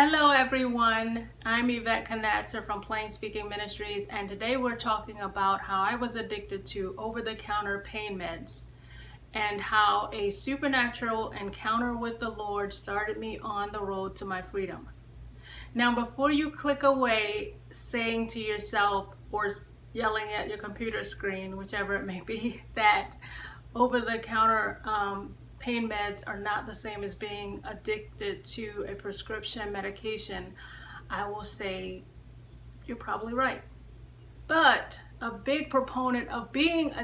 Hello everyone, I'm Yvette from Plain Speaking Ministries, and today we're talking about how I was addicted to over-the-counter pain meds and how a supernatural encounter with the Lord started me on the road to my freedom. Now, before you click away saying to yourself or yelling at your computer screen, whichever it may be, that over-the-counter pain meds are not the same as being addicted to a prescription medication, I will say you're probably right. But a big proponent of being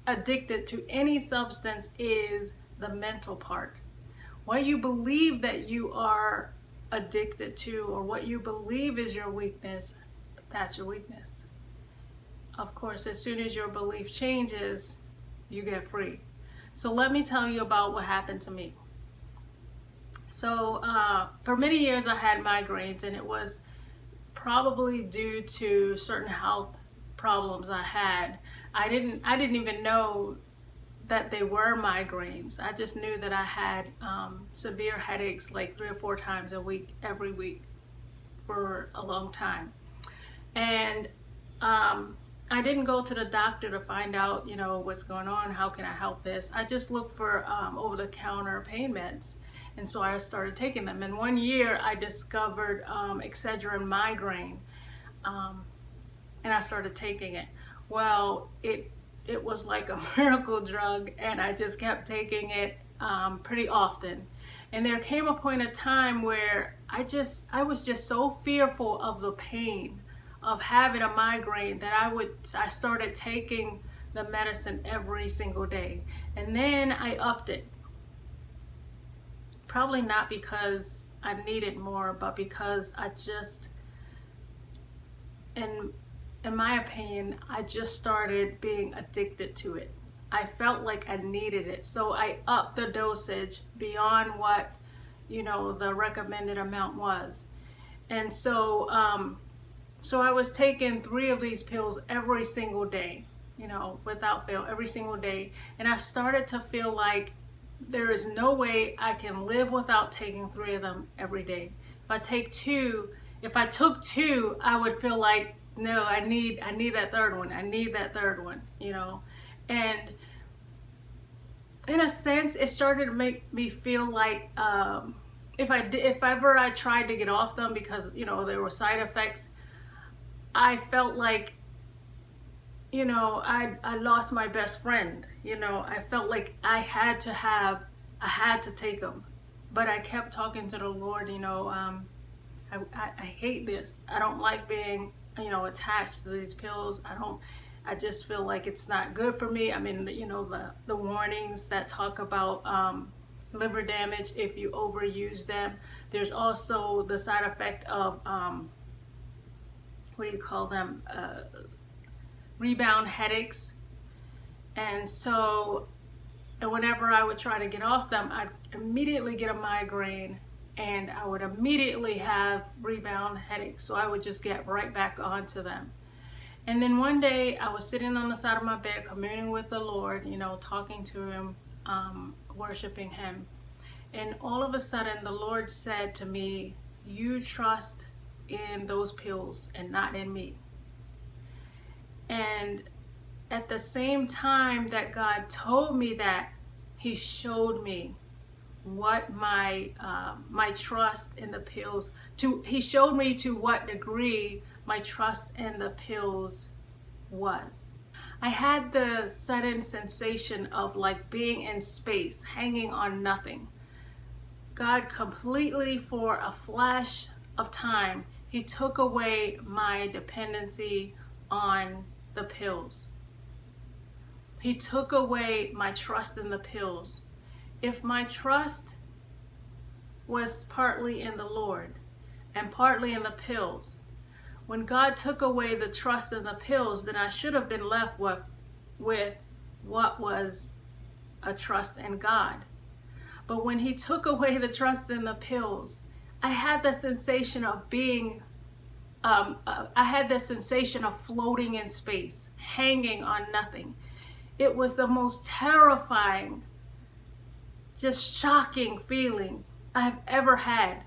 addicted to any substance is the mental part. What you believe that you are addicted to, or what you believe is your weakness, that's your weakness. Of course, as soon as your belief changes, you get free. So let me tell you about what happened to me. So for many years I had migraines, and it was probably due to certain health problems I had. I didn't even know that they were migraines. I just knew that I had severe headaches like 3 or 4 times a week, every week for a long time. And I didn't go to the doctor to find out, what's going on, how can I help this. I just looked for over-the-counter pain meds. And so I started taking them. And one year I discovered Excedrin migraine, and I started taking it. Well, it was like a miracle drug, and I just kept taking it pretty often. And there came a point of time where I was just so fearful of the pain of having a migraine that I started taking the medicine every single day. And then I upped it. Probably not because I needed more, but because I just, in my opinion, I just started being addicted to it. I felt like I needed it. So I upped the dosage beyond what, the recommended amount was. And so, so I was taking 3 of these pills every single day, without fail, every single day. And I started to feel like there is no way I can live without taking 3 of them every day. If I took 2, I would feel like, no, I need that third one. I need that third one, And in a sense, it started to make me feel like if ever I tried to get off them because, there were side effects, I felt like, I lost my best friend. I felt like I had to take them. But I kept talking to the Lord, I hate this. I don't like being, attached to these pills. I just feel like it's not good for me. I mean, the warnings that talk about liver damage if you overuse them. There's also the side effect of, rebound headaches. And so whenever I would try to get off them, I'd immediately get a migraine, and I would immediately have rebound headaches. So I would just get right back onto them. And then one day I was sitting on the side of my bed communing with the Lord, talking to him, worshiping him. And all of a sudden the Lord said to me, "You trust in those pills and not in me." And at the same time that God told me that, he showed me what my trust in the pills, he showed me to what degree my trust in the pills was. I had the sudden sensation of like being in space, hanging on nothing. God completely, for a flash of time, he took away my dependency on the pills. He took away my trust in the pills. If my trust was partly in the Lord and partly in the pills, when God took away the trust in the pills, then I should have been left with what was a trust in God. But when he took away the trust in the pills, I had the sensation of being I had the sensation of floating in space, hanging on nothing. It was the most terrifying, just shocking feeling I've ever had.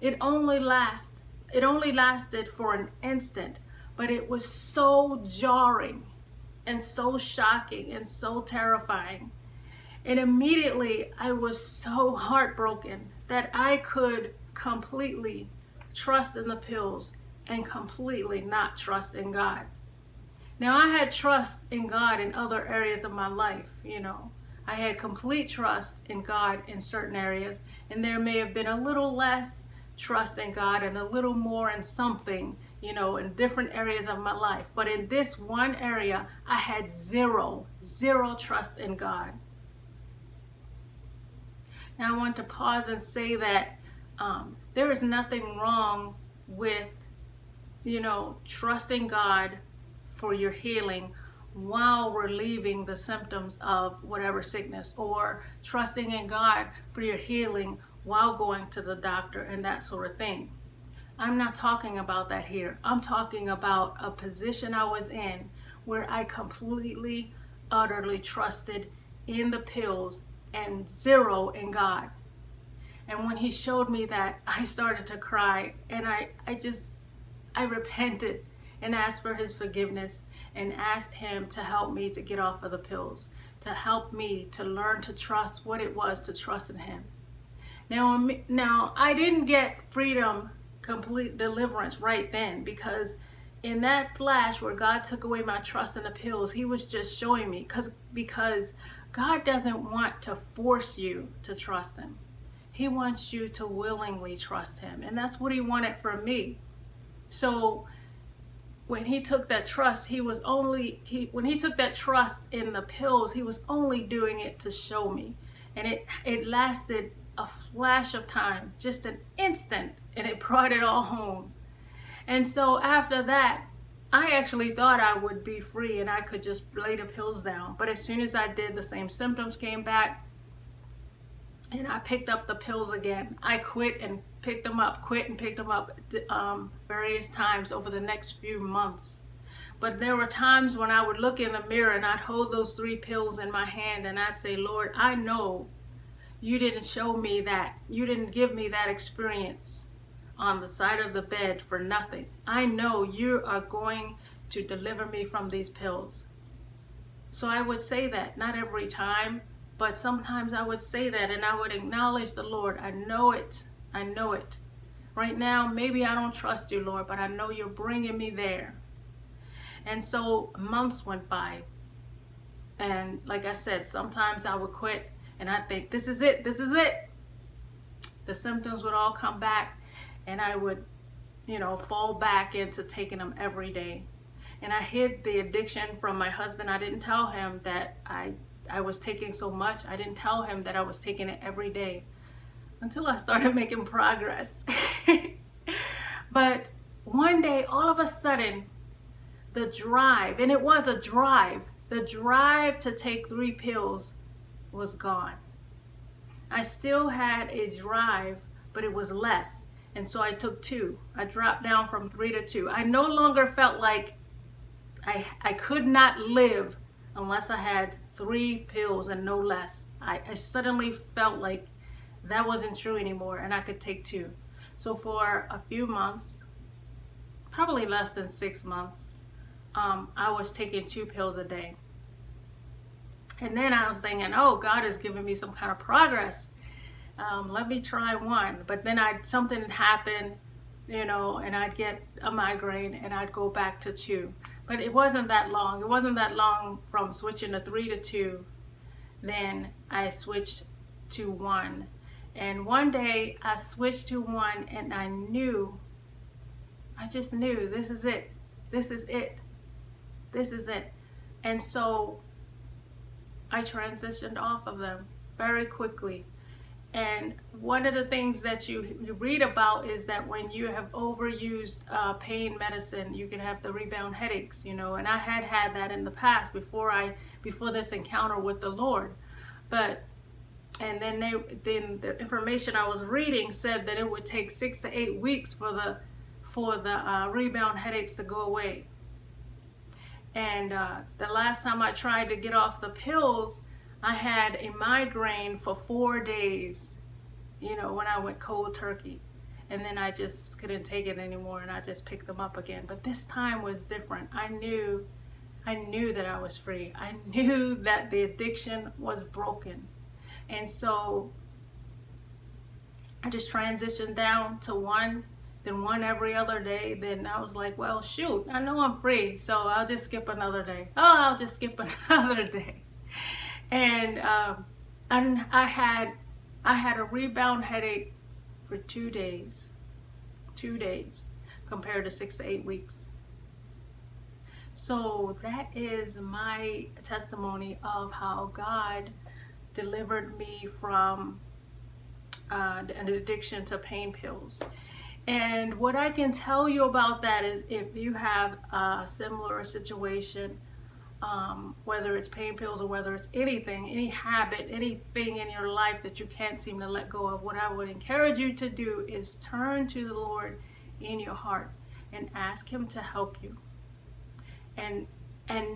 It only lasted for an instant, but it was so jarring and so shocking and so terrifying. And immediately I was so heartbroken that I could completely trust in the pills and completely not trust in God. Now, I had trust in God in other areas of my life, I had complete trust in God in certain areas, and there may have been a little less trust in God and a little more in something, in different areas of my life. But in this one area, I had zero trust in God. Now, I want to pause and say that there is nothing wrong with, trusting God for your healing while relieving the symptoms of whatever sickness, or trusting in God for your healing while going to the doctor and that sort of thing. I'm not talking about that here. I'm talking about a position I was in where I completely, utterly trusted in the pills and zero in God. And when he showed me that, I started to cry, and I repented and asked for his forgiveness and asked him to help me to get off of the pills, to help me to learn to trust what it was to trust in him. Now I didn't get freedom, complete deliverance right then, because in that flash where God took away my trust in the pills, he was just showing me, because God doesn't want to force you to trust him. He wants you to willingly trust him, and that's what he wanted from me. So when he took that trust, when he took that trust in the pills, he was only doing it to show me. And it lasted a flash of time, just an instant, and it brought it all home. And so after that, I actually thought I would be free and I could just lay the pills down. But as soon as I did, the same symptoms came back, and I picked up the pills again. I quit and picked them up various times over the next few months. But there were times when I would look in the mirror and I'd hold those 3 pills in my hand and I'd say, Lord, I know you didn't show me that. You didn't give me that experience on the side of the bed for nothing. I know you are going to deliver me from these pills. So I would say that, not every time, but sometimes I would say that, and I would acknowledge the Lord. I know it. I know it. Right now, maybe I don't trust you, Lord, but I know you're bringing me there. And so months went by. And like I said, sometimes I would quit and I'd think, this is it. This is it. The symptoms would all come back, and I would, fall back into taking them every day. And I hid the addiction from my husband. I didn't tell him that I was taking so much. I didn't tell him that I was taking it every day until I started making progress. But one day, all of a sudden, the drive, and it was a drive, the drive to take 3 pills was gone. I still had a drive, but it was less. And so I took 2. I dropped down from 3 to 2. I no longer felt like I could not live unless I had 3 pills and no less. I suddenly felt like that wasn't true anymore, and I could take 2. So for a few months, probably less than 6 months, I was taking 2 pills a day. And then I was thinking, oh, God is giving me some kind of progress. Let me try 1. But then something would happen, and I'd get a migraine and I'd go back to 2. But it wasn't that long. It wasn't that long from switching to 3 to 2. Then I switched to 1. And one day I switched to 1, and I just knew, this is it. This is it. This is it. And so I transitioned off of them very quickly. And one of the things that you read about is that when you have overused pain medicine, you can have the rebound headaches, and I had that in the past before this encounter with the Lord. And then the information I was reading said that it would take 6 to 8 weeks for the rebound headaches to go away. And the last time I tried to get off the pills, I had a migraine for 4 days, when I went cold turkey. and then I just couldn't take it anymore and I just picked them up again. But this time was different. I knew that I was free. I knew that the addiction was broken. And so I just transitioned down to one, then one every other day. Then I was like, well, shoot, I know I'm free, so I'll just skip another day. Oh, I'll just skip another day. And I had a rebound headache for 2 days, compared to 6 to 8 weeks. So that is my testimony of how God delivered me from an addiction to pain pills. And what I can tell you about that is, if you have a similar situation, whether it's pain pills or whether it's anything, any habit, anything in your life that you can't seem to let go of, what I would encourage you to do is turn to the Lord in your heart and ask Him to help you. And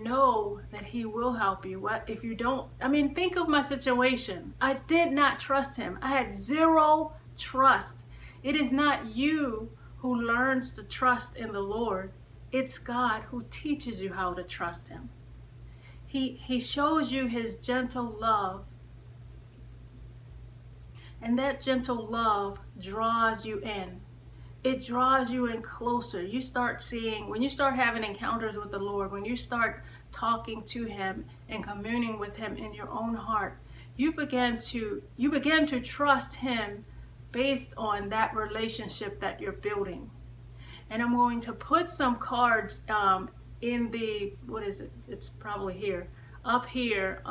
know that He will help you. What if you don't? I mean, think of my situation. I did not trust Him. I had zero trust. It is not you who learns to trust in the Lord. It's God who teaches you how to trust Him. He shows you His gentle love. And that gentle love draws you in. It draws you in closer. You start seeing, when you start having encounters with the Lord, when you start talking to Him and communing with Him in your own heart, you begin to trust Him based on that relationship that you're building. And I'm going to put some cards in the, what is it? It's probably here, up here,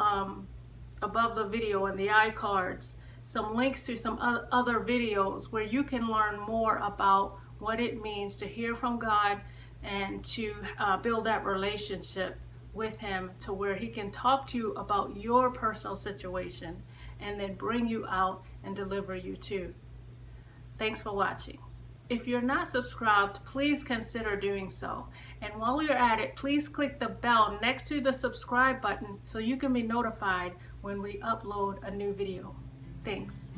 above the video in the iCards. Some links to some other videos where you can learn more about what it means to hear from God and to build that relationship with Him, to where He can talk to you about your personal situation and then bring you out and deliver you too. Thanks for watching. If you're not subscribed, please consider doing so. And while you're at it, please click the bell next to the subscribe button so you can be notified when we upload a new video. Thanks.